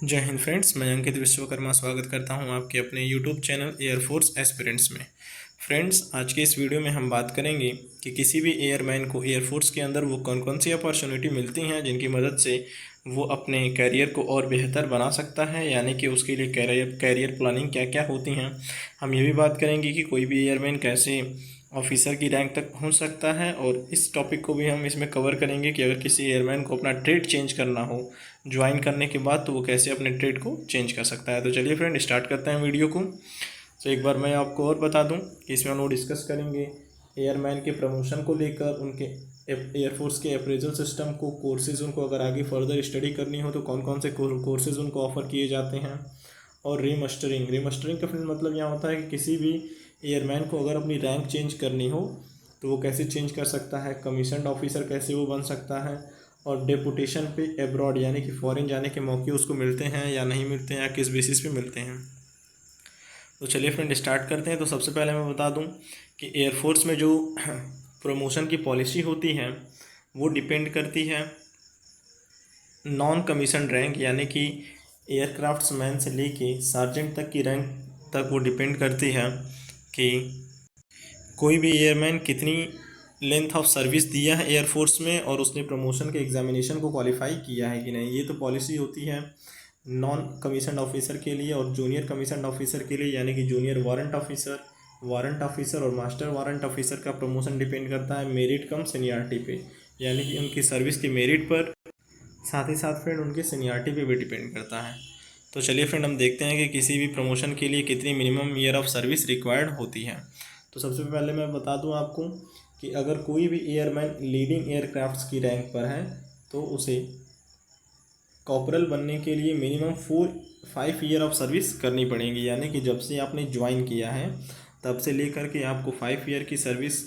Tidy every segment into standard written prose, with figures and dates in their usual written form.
जय हिंद फ्रेंड्स, मैं अंकित विश्वकर्मा स्वागत करता हूं आपके अपने यूट्यूब चैनल एयरफोर्स एस्पिरेंट्स में। फ्रेंड्स, आज के इस वीडियो में हम बात करेंगे कि किसी भी एयरमैन को एयरफोर्स के अंदर वो कौन कौन सी अपॉर्चुनिटी मिलती हैं जिनकी मदद से वो अपने कैरियर को और बेहतर बना सकता है, यानी कि उसके लिए कैरियर प्लानिंग क्या क्या होती हैं। हम ये भी बात करेंगे कि कोई भी एयरमैन कैसे ऑफिसर की रैंक तक पहुंच सकता है, और इस टॉपिक को भी हम इसमें कवर करेंगे कि अगर किसी एयरमैन को अपना ट्रेड चेंज करना हो ज्वाइन करने के बाद, तो वो कैसे अपने ट्रेड को चेंज कर सकता है। तो चलिए फ्रेंड, स्टार्ट करते हैं वीडियो को। तो एक बार मैं आपको और बता दूं कि इसमें हम लोग डिस्कस करेंगे एयरमैन के प्रमोशन को लेकर, उनके एयरफोर्स के अप्रेजल सिस्टम को, कोर्सेज उनको अगर आगे फर्दर स्टडी करनी हो तो कौन कौन से कोर्सेज उनको ऑफर किए जाते हैं, और रीमस्टरिंग का फ्रेंड मतलब यहाँ होता है कि किसी भी एयरमैन को अगर अपनी रैंक चेंज करनी हो तो वो कैसे चेंज कर सकता है, कमीशन्ड ऑफिसर कैसे वो बन सकता है, और डेपुटेशन पे एब्रॉड यानी कि फॉरेन जाने के मौके उसको मिलते हैं या नहीं मिलते हैं, या किस बेसिस पे मिलते हैं। तो चलिए फ्रेंड, स्टार्ट करते हैं। तो सबसे पहले मैं बता दूं कि एयरफोर्स में जो प्रमोशन की पॉलिसी होती है वो डिपेंड करती है नॉन कमीशन रैंक, यानी कि एयरक्राफ्ट्समैन से लेके सार्जेंट तक की रैंक तक वो डिपेंड करती है कि कोई भी एयरमैन कितनी लेंथ ऑफ सर्विस दिया है एयरफोर्स में, और उसने प्रमोशन के एग्जामिनेशन को क्वालिफाई किया है कि नहीं। ये तो पॉलिसी होती है नॉन कमीशन ऑफिसर के लिए और जूनियर कमीशन ऑफिसर के लिए, यानी कि जूनियर वारंट ऑफिसर और मास्टर वारंट ऑफिसर का प्रमोशन डिपेंड करता है मेरिट कम सीनियरिटी पे, यानी कि उनकी सर्विस के मेरिट पर, साथ ही साथ फ्रेंड उनके सीनियरिटी पे भी डिपेंड करता है। तो चलिए फ्रेंड, हम देखते हैं कि किसी भी प्रमोशन के लिए कितनी minimum year of service required होती है। तो सबसे पहले मैं बता दूं आपको कि अगर कोई भी एयरमैन लीडिंग एयरक्राफ्ट्स की रैंक पर है तो उसे कॉर्पोरल बनने के लिए मिनिमम 5 ईयर ऑफ सर्विस करनी पड़ेगी, यानी कि जब से आपने ज्वाइन किया है तब से लेकर के आपको 5 ईयर की सर्विस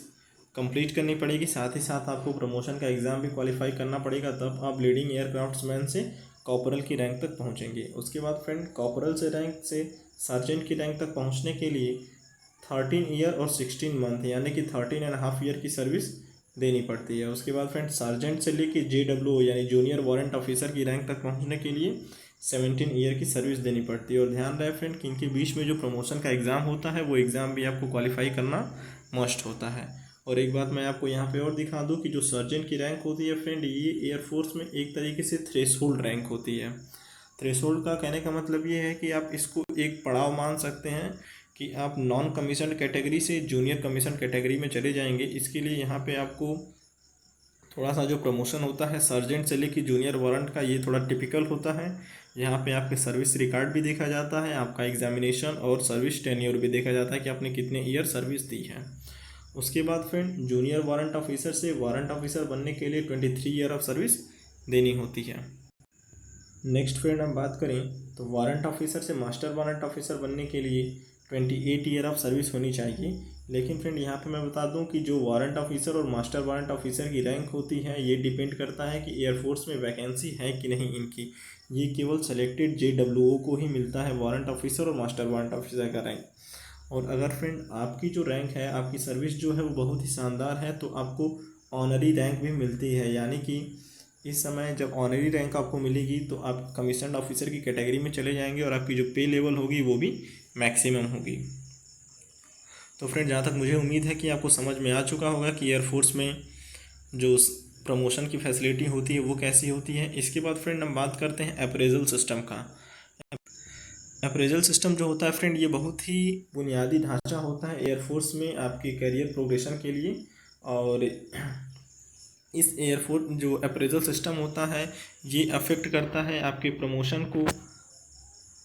कंप्लीट करनी पड़ेगी। साथ ही साथ आपको प्रमोशन का एग्ज़ाम भी क्वालिफाई करना पड़ेगा, तब आप लीडिंग एयरक्राफ्ट्समैन से कॉर्पोरल की रैंक तक पहुंचेंगे। उसके बाद फ्रेंड, कॉर्पोरल से रैंक से सार्जेंट की रैंक तक पहुंचने के लिए 13 ईयर और 16 मंथ यानी कि 13.5 ईयर की सर्विस देनी पड़ती है। उसके बाद फ्रेंड, सार्जेंट से लेके JWO यानी जूनियर वारंट ऑफिसर की रैंक तक पहुंचने के लिए 17 ईयर की सर्विस देनी पड़ती है। और ध्यान रहे फ्रेंड कि इनके बीच में जो प्रमोशन का एग्ज़ाम होता है वो एग्ज़ाम भी आपको क्वालिफाई करना मस्ट होता है। और एक बात मैं आपको यहाँ पे और दिखा दूँ कि जो सर्जेंट की रैंक होती है फ्रेंड, ये एयरफोर्स में एक तरीके से थ्रेशोल्ड रैंक होती है। थ्रेशोल्ड का कहने का मतलब ये है कि आप इसको एक पड़ाव मान सकते हैं कि आप नॉन कमीशन कैटेगरी से जूनियर कमीशन कैटेगरी में चले जाएंगे। इसके लिए यहाँ पे आपको थोड़ा सा जो प्रमोशन होता है सर्जेंट से लेकर जूनियर वारंट का, ये थोड़ा टिपिकल होता है। यहाँ पे आपके सर्विस रिकॉर्ड भी देखा जाता है, आपका एग्जामिनेशन और सर्विस टेन्योर भी देखा जाता है कि आपने कितने ईयर सर्विस दी है। उसके बाद फ्रेंड, जूनियर वारंट ऑफिसर से वारंट ऑफिसर बनने के लिए 23 ईयर ऑफ सर्विस देनी होती है। नेक्स्ट फ्रेंड, हम बात करें तो वारंट ऑफिसर से मास्टर वारंट ऑफिसर बनने के लिए 28 ईयर ऑफ सर्विस होनी चाहिए। लेकिन फ्रेंड, यहाँ पे मैं बता दूं कि जो वारंट ऑफिसर और मास्टर वारंट ऑफिसर की रैंक होती है ये डिपेंड करता है कि एयरफोर्स में वैकेंसी है कि नहीं इनकी। ये केवल सेलेक्टेड JWO को ही मिलता है वारंट ऑफिसर और मास्टर वारंट ऑफिसर का रैंक। और अगर फ्रेंड आपकी जो रैंक है, आपकी सर्विस जो है वो बहुत ही शानदार है, तो आपको ऑनरी रैंक भी मिलती है, यानी कि इस समय जब ऑनरी रैंक आपको मिलेगी तो आप कमीशन ऑफिसर की कैटेगरी में चले जाएंगे और आपकी जो पे लेवल होगी वो भी मैक्सिमम होगी। तो फ्रेंड, जहाँ तक मुझे उम्मीद है कि आपको समझ में आ चुका होगा कि एयरफोर्स में जो प्रमोशन की फैसिलिटी होती है वो कैसी होती है। इसके बाद फ्रेंड, हम बात करते हैं अप्रेजल सिस्टम का। अप्रेजल सिस्टम जो होता है फ्रेंड, ये बहुत ही बुनियादी ढांचा होता है एयरफोर्स में आपके करियर प्रोग्रेशन के लिए। और इस एयरफोर्स जो अप्रेजल सिस्टम होता है ये अफेक्ट करता है आपके प्रमोशन को,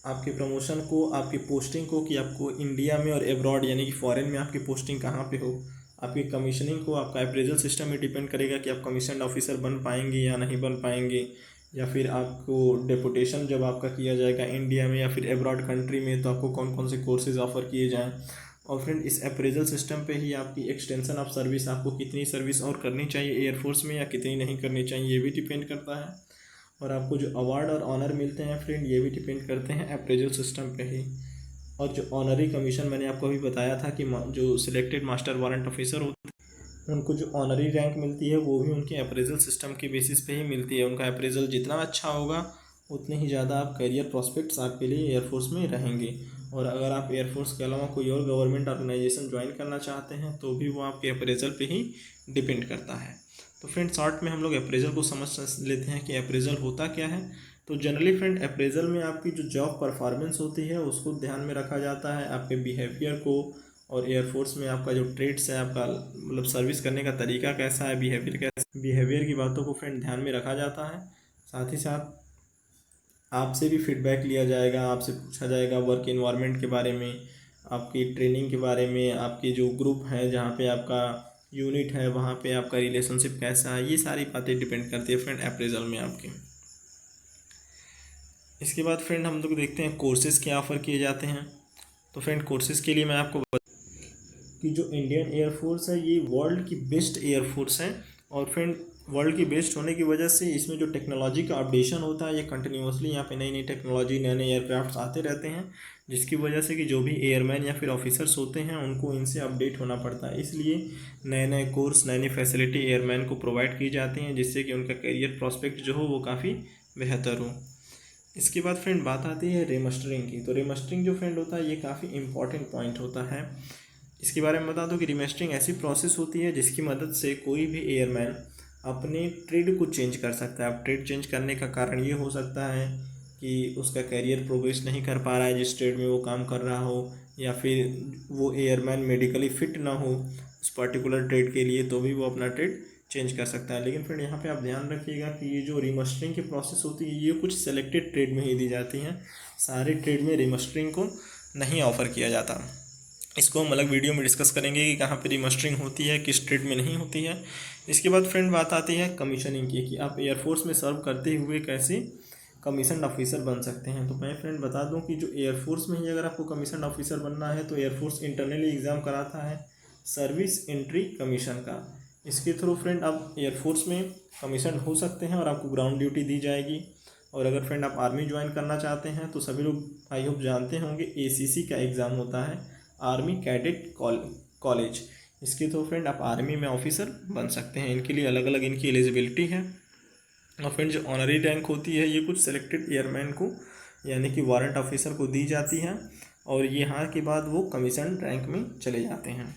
आपकी पोस्टिंग को, कि आपको इंडिया में और एब्रॉड यानी कि फॉरेन में आपकी पोस्टिंग कहाँ पे हो। आपकी कमीशनिंग को आपका अप्रेजल सिस्टम में डिपेंड करेगा कि आप कमीशन ऑफिसर बन पाएंगे या नहीं बन पाएंगे, या फिर आपको डेपुटेशन जब आपका किया जाएगा इंडिया में या फिर एब्रॉड कंट्री में तो आपको कौन कौन से कोर्सेज ऑफर किए जाएँ। और फ्रेंड, इस अप्रेजल सिस्टम पे ही आपकी एक्सटेंशन ऑफ सर्विस, आपको कितनी सर्विस और करनी चाहिए एयरफोर्स में या कितनी नहीं करनी चाहिए, ये भी डिपेंड करता है। और आपको जो अवार्ड और ऑनर मिलते हैं फ्रेंड, ये भी डिपेंड करते हैं अप्रेजल सिस्टम पे ही। और जो ऑनरी कमीशन मैंने आपको अभी बताया था कि जो सिलेक्टेड मास्टर वारंट ऑफिसर होते हैं उनको जो ऑनरी रैंक मिलती है वो भी उनके अप्रेजल सिस्टम के बेसिस पे ही मिलती है। उनका अप्रेजल जितना अच्छा होगा उतने ही ज़्यादा आप करियर प्रॉस्पेक्ट्स आपके लिए एयरफोर्स में रहेंगे। और अगर आप एयरफोर्स के अलावा कोई और गवर्नमेंट ऑर्गेनाइजेशन ज्वाइन करना चाहते हैं तो भी वो आपके अप्रेजल पे ही डिपेंड करता है। तो फ्रेंड शॉर्ट में हम लोग अप्रेजल को समझ लेते हैं कि अप्रेजल होता क्या है। तो जनरली फ्रेंड अप्रेजल में आपकी जो जॉब परफॉर्मेंस होती है उसको ध्यान में रखा जाता है, आपके बिहेवियर को, और एयरफोर्स में आपका जो ट्रेड्स है, आपका मतलब सर्विस करने का तरीका कैसा है, बिहेवियर की बातों को फ्रेंड ध्यान में रखा जाता है। साथ ही साथ आपसे भी फीडबैक लिया जाएगा, आपसे पूछा जाएगा वर्क इन्वायरमेंट के बारे में, आपकी ट्रेनिंग के बारे में, आपके जो ग्रुप है जहाँ पे आपका यूनिट है वहाँ पे आपका रिलेशनशिप कैसा है, ये सारी बातें डिपेंड करती है फ्रेंड अप्रेजल में आपके। इसके बाद फ्रेंड हम लोग देखते हैं कोर्सेज़ क्या ऑफ़र किए जाते हैं। तो फ्रेंड कोर्सेज़ के लिए मैं आपको कि जो इंडियन एयरफोर्स है ये वर्ल्ड की बेस्ट एयरफोर्स है। और फ्रेंड वर्ल्ड की बेस्ट होने की वजह से इसमें जो टेक्नोलॉजी का अपडेशन होता है ये कंटिन्यूसली यहाँ पे नई नई टेक्नोलॉजी, नए नए एयरक्राफ्ट्स आते रहते हैं, जिसकी वजह से कि जो भी एयरमैन या फिर ऑफिसर्स होते हैं उनको इनसे अपडेट होना पड़ता है। इसलिए नए नए कोर्स, नई नई फैसिलिटी एयरमैन को प्रोवाइड की जाती हैं, जिससे कि उनका करियर प्रॉस्पेक्ट जो हो वो काफ़ी बेहतर हो। इसके बाद फ्रेंड बात आती है रिमस्टरिंग की। तो रिमस्टरिंग जो फ्रेंड होता है ये काफ़ी इंपॉर्टेंट पॉइंट होता है। इसके बारे में बता दूं कि रिमस्टरिंग ऐसी प्रोसेस होती है जिसकी मदद से कोई भी एयरमैन अपने ट्रेड को चेंज कर सकता है। अब ट्रेड चेंज करने का कारण ये हो सकता है कि उसका करियर प्रोग्रेस नहीं कर पा रहा है जिस ट्रेड में वो काम कर रहा हो, या फिर वो एयरमैन मेडिकली फिट ना हो उस पर्टिकुलर ट्रेड के लिए, तो भी वो अपना ट्रेड चेंज कर सकता है। लेकिन फिर यहाँ पे आप ध्यान रखिएगा कि ये जो रिमस्टरिंग की प्रोसेस होती है ये कुछ सेलेक्टेड ट्रेड में ही दी जाती हैं, सारे ट्रेड में रिमस्टरिंग को नहीं ऑफ़र किया जाता। इसको हम अलग वीडियो में डिस्कस करेंगे कि कहाँ पे रिमस्टरिंग होती है, किस ट्रेड में नहीं होती है। इसके बाद फ्रेंड बात आती है कमीशनिंग की, कि आप एयरफोर्स में सर्व करते हुए कैसे कमीशन ऑफिसर बन सकते हैं। तो मैं फ्रेंड बता दूं कि जो एयरफोर्स में ही अगर आपको कमीशन ऑफिसर बनना है तो एयरफोर्स इंटरनली एग्ज़ाम कराता है सर्विस एंट्री कमीशन का। इसके थ्रू फ्रेंड आप एयरफोर्स में कमीशन हो सकते हैं और आपको ग्राउंड ड्यूटी दी जाएगी। और अगर फ्रेंड आप आर्मी ज्वाइन करना चाहते हैं तो सभी लोग आई होप जानते होंगे ACC का एग्ज़ाम होता है, आर्मी कैडेट कॉलेज। इसके थ्रू फ्रेंड आप आर्मी में ऑफिसर बन सकते हैं। इनके लिए अलग अलग इनकी एलिजिबिलिटी है। और फ्रेंड जो ऑनरी रैंक होती है ये कुछ सेलेक्टेड एयरमैन को यानी कि वारंट ऑफिसर को दी जाती है, और यहाँ के बाद वो कमीशन रैंक में चले जाते हैं।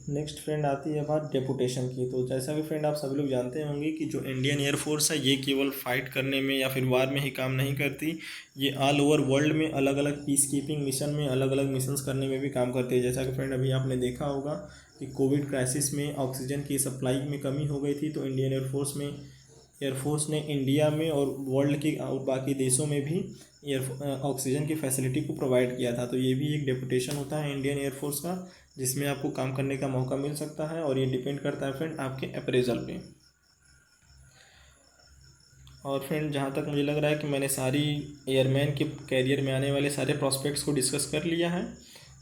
नेक्स्ट फ्रेंड आती है बात डेपुटेशन की। तो जैसा कि फ्रेंड आप सभी लोग जानते होंगे कि जो इंडियन एयरफोर्स है ये केवल फाइट करने में या फिर वार में ही काम नहीं करती, ये ऑल ओवर वर्ल्ड में अलग अलग पीस कीपिंग मिशन में, अलग अलग मिशंस करने में भी काम करती है। जैसा कि फ्रेंड अभी आपने देखा होगा कि कोविड क्राइसिस में ऑक्सीजन की सप्लाई में कमी हो गई थी, तो इंडियन एयरफोर्स ने इंडिया में और वर्ल्ड के और बाकी देशों में भी ऑक्सीजन की फैसिलिटी को प्रोवाइड किया था। तो ये भी एक डेपुटेशन होता है इंडियन एयरफोर्स का, जिसमें आपको काम करने का मौका मिल सकता है, और ये डिपेंड करता है फ्रेंड आपके अप्रेजल पे। और फ्रेंड जहाँ तक मुझे लग रहा है कि मैंने सारी एयरमैन के कैरियर में आने वाले सारे प्रॉस्पेक्ट्स को डिस्कस कर लिया है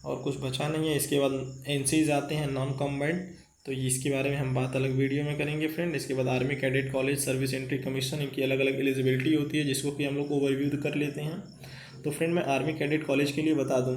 और कुछ बचा नहीं है। इसके बाद एनसीज आते हैं, नॉन कॉम्बैट, तो इसके बारे में हम बात अलग वीडियो में करेंगे फ्रेंड। इसके बाद army cadet college, service entry commission, इनकी अलग अलग एलिजिबिलिटी होती है जिसको कि हम लोग ओवरव्यू कर लेते हैं। तो फ्रेंड मैं आर्मी कैडेट कॉलेज के लिए बता दूं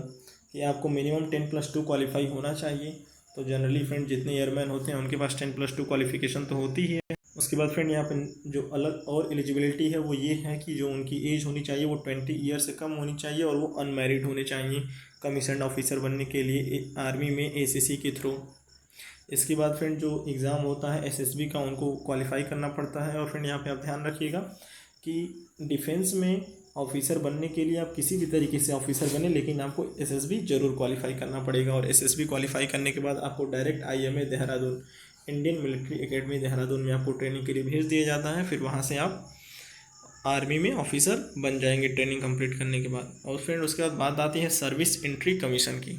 कि आपको मिनिमम 10+2 क्वालिफाई होना चाहिए। तो जनरली फ्रेंड जितने एयरमैन होते हैं उनके पास 10+2 क्वालिफिकेशन तो होती ही है। उसके बाद फ्रेंड यहाँ पे जो अलग और एलिजिबिलिटी है वो ये है कि जो उनकी एज होनी चाहिए वो 20 ईयर से कम होनी चाहिए, और वो अनमैरिड होने चाहिए कमीशन ऑफिसर बनने के लिए आर्मी में ACC के थ्रू। इसके बाद फ्रेंड जो एग्ज़ाम होता है SSB का, उनको क्वालिफाई करना पड़ता है। और फ्रेंड यहाँ पे आप ध्यान रखिएगा कि डिफेंस में ऑफिसर बनने के लिए आप किसी भी तरीके से ऑफिसर बने, लेकिन आपको SSB जरूर क्वालिफाई करना पड़ेगा। और SSB क्वालिफाई करने के बाद आपको direct IMA Dehradun, Indian military academy Dehradun में आपको ट्रेनिंग के लिए भेज दिया जाता है। फिर वहाँ से आप आर्मी में ऑफिसर बन जाएंगे ट्रेनिंग कंप्लीट करने के बाद। और फ्रेंड उसके बाद बात आती है सर्विस एंट्री कमीशन की।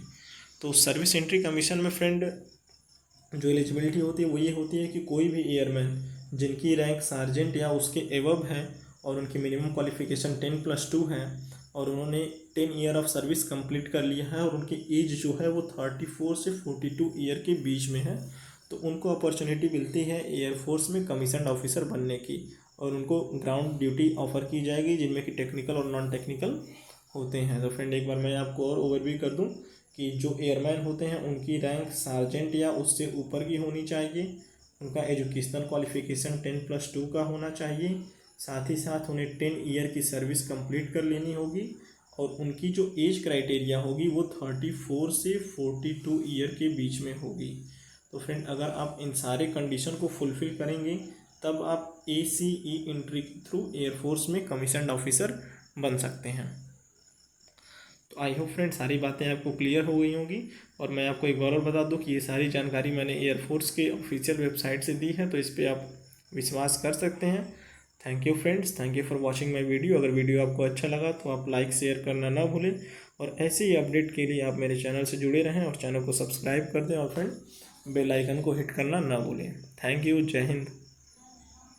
तो सर्विस एंट्री कमीशन में फ्रेंड जो एलिजिबिलिटी होती है वो ये होती है कि कोई भी एयरमैन जिनकी रैंक सार्जेंट या उसके एबव है और उनकी मिनिमम क्वालिफिकेशन 10+2 है और उन्होंने 10 ईयर ऑफ सर्विस कंप्लीट कर लिया है और उनकी एज जो है वो 34 से 42 ईयर के बीच में है, तो उनको अपॉर्चुनिटी मिलती है एयरफोर्स में कमीशन ऑफिसर बनने की, और उनको ग्राउंड ड्यूटी ऑफर की जाएगी जिनमें कि टेक्निकल और नॉन टेक्निकल होते हैं। तो फ्रेंड एक बार मैं आपको और ओवरव्यू कर दूं कि जो एयरमैन होते हैं उनकी रैंक सार्जेंट या उससे ऊपर की होनी चाहिए, उनका एजुकेशनल क्वालिफिकेशन 10+2 का होना चाहिए। साथ ही साथ उन्हें 10 ईयर की सर्विस कंप्लीट कर लेनी होगी और उनकी जो एज क्राइटेरिया होगी वो 34 से 42 ईयर के बीच में होगी। तो फ्रेंड अगर आप इन सारे कंडीशन को फुलफ़िल करेंगे तब आप ACE एंट्री के थ्रू एयरफोर्स में कमीशन्ड ऑफिसर बन सकते हैं। तो आई होप फ्रेंड सारी बातें आपको क्लियर हो गई होंगी। और मैं आपको एक बार और बता दूं कि ये सारी जानकारी मैंने एयरफोर्स के ऑफिशियल वेबसाइट से दी है, तो इस पर आप विश्वास कर सकते हैं। Thank you friends, thank you for watching my video. अगर वीडियो आपको अच्छा लगा तो आप लाइक शेयर करना ना भूलें और ऐसे ही अपडेट के लिए आप मेरे चैनल से जुड़े रहें और चैनल को सब्सक्राइब कर दें और फ्रेंड बेल आइकन को हिट करना ना भूलें। थैंक यू, जय हिंद।